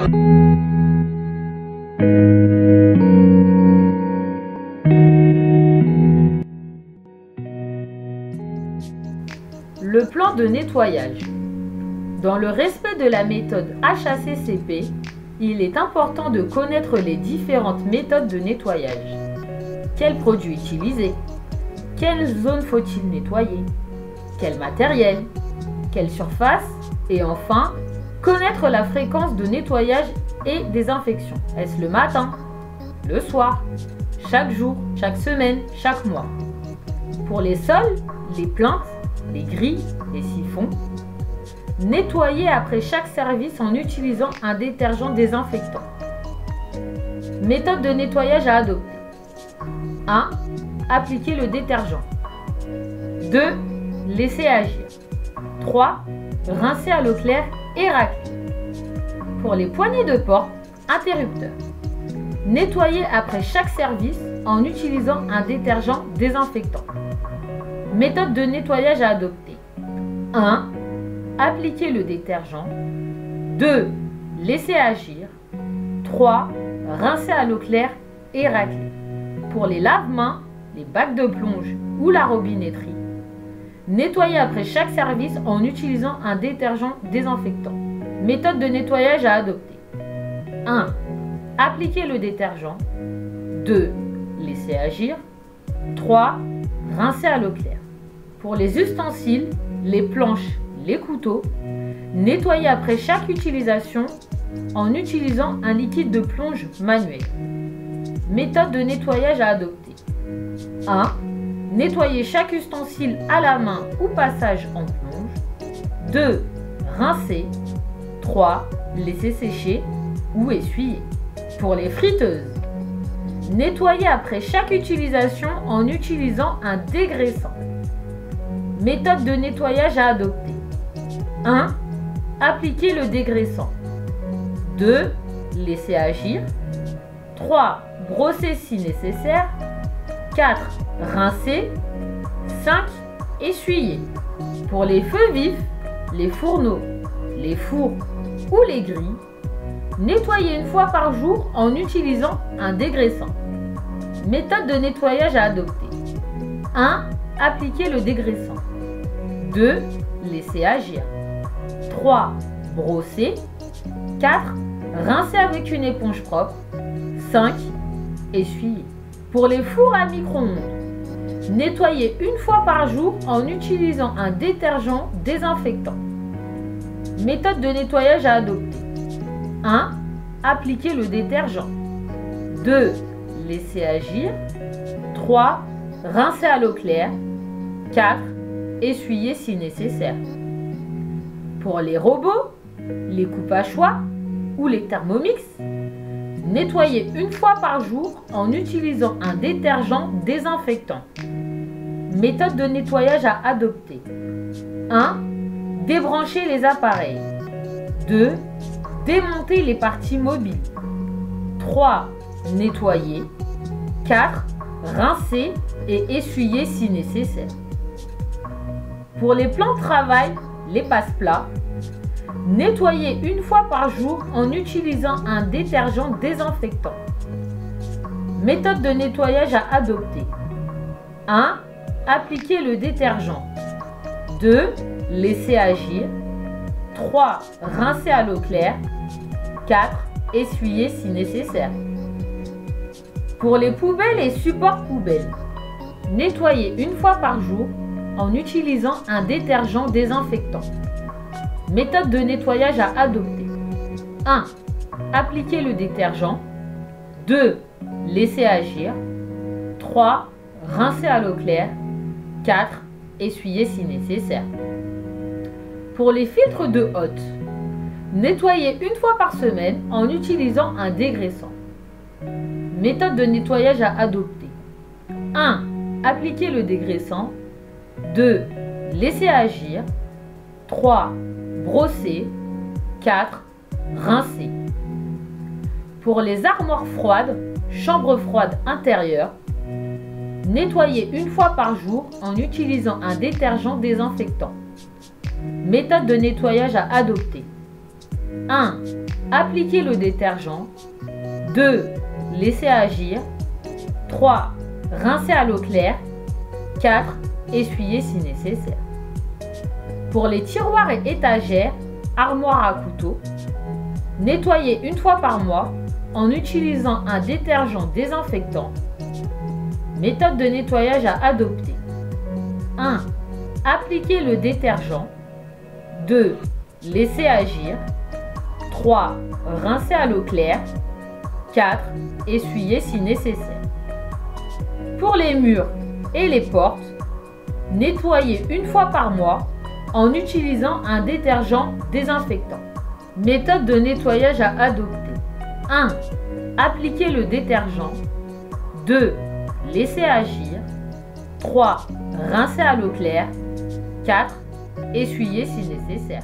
Le plan de nettoyage. Dans le respect de la méthode HACCP, il est important de connaître les différentes méthodes de nettoyage. Quels produits utiliser? Quelle zone faut-il nettoyer? Quel matériel? Quelle surface? Et enfin, connaître la fréquence de nettoyage et désinfection. Est-ce le matin? Le soir? Chaque jour? Chaque semaine? Chaque mois? Pour les sols, les plinthes, les grilles, les siphons, nettoyer après chaque service en utilisant un détergent désinfectant. Méthode de nettoyage à adopter. 1. Appliquer le détergent. 2. Laisser agir. 3. Rincer à l'eau claire et racler. Pour les poignées de porte, interrupteur. Nettoyer après chaque service en utilisant un détergent désinfectant. Méthode de nettoyage à adopter. 1. Appliquer le détergent. 2. Laisser agir. 3. Rincer à l'eau claire et racler. Pour les lave-mains, les bacs de plonge ou la robinetterie, nettoyer après chaque service en utilisant un détergent désinfectant. Méthode de nettoyage à adopter. 1. Appliquer le détergent. 2. Laisser agir. 3. Rincer à l'eau claire. Pour les ustensiles, les planches, les couteaux, nettoyer après chaque utilisation en utilisant un liquide de plonge manuel. Méthode de nettoyage à adopter. 1. Nettoyer chaque ustensile à la main ou passage en plonge. 2. Rincer. 3. Laisser sécher ou essuyer. Pour les friteuses, nettoyer après chaque utilisation en utilisant un dégraissant. Méthode de nettoyage à adopter. 1. Appliquer le dégraissant. 2. Laisser agir. 3. Brosser si nécessaire. 4. Rincer. 5. Essuyer. Pour les feux vifs, les fourneaux, les fours ou les grilles, nettoyer une fois par jour en utilisant un dégraissant. Méthode de nettoyage à adopter. 1. Appliquer le dégraissant. 2. Laisser agir. 3. Brosser. 4. Rincer avec une éponge propre. 5. Essuyer. Pour les fours à micro-ondes, nettoyer une fois par jour en utilisant un détergent désinfectant. Méthode de nettoyage à adopter. 1. Appliquer le détergent. 2. Laisser agir. 3. Rincer à l'eau claire. 4. Essuyer si nécessaire. Pour les robots, les coupes à choix ou les Thermomix, nettoyer une fois par jour en utilisant un détergent désinfectant. Méthode de nettoyage à adopter. 1. Débrancher les appareils. 2. Démonter les parties mobiles. 3. Nettoyer. 4. Rincer et essuyer si nécessaire. Pour les plans de travail, les passe-plats, nettoyer une fois par jour en utilisant un détergent désinfectant. Méthode de nettoyage à adopter. 1. Appliquer le détergent. 2. Laisser agir. 3. Rincer à l'eau claire. 4. Essuyer si nécessaire. Pour les poubelles et supports poubelles, nettoyer une fois par jour en utilisant un détergent désinfectant. Méthode de nettoyage à adopter. 1. Appliquer le détergent. 2. Laisser agir. 3. Rincer à l'eau claire. 4. Essuyer si nécessaire. Pour les filtres de hotte, nettoyer une fois par semaine en utilisant un dégraissant. Méthode de nettoyage à adopter. 1. Appliquer le dégraissant. 2. Laisser agir. 3. Brosser. 4. Rincer. Pour les armoires froides, chambres froides intérieures, nettoyer une fois par jour en utilisant un détergent désinfectant. Méthode de nettoyage à adopter. 1. Appliquer le détergent. 2. Laisser agir. 3. Rincer à l'eau claire. 4. Essuyer si nécessaire. Pour les tiroirs et étagères, armoires à couteau, nettoyer une fois par mois en utilisant un détergent désinfectant. Méthode de nettoyage à adopter. 1. Appliquer le détergent. 2. Laisser agir. 3. Rincer à l'eau claire. 4. Essuyer si nécessaire. Pour les murs et les portes, nettoyer une fois par mois en utilisant un détergent désinfectant. Méthode de nettoyage à adopter. 1. Appliquer le détergent. 2. Laisser agir. 3. Rincer à l'eau claire. 4. Essuyer si nécessaire.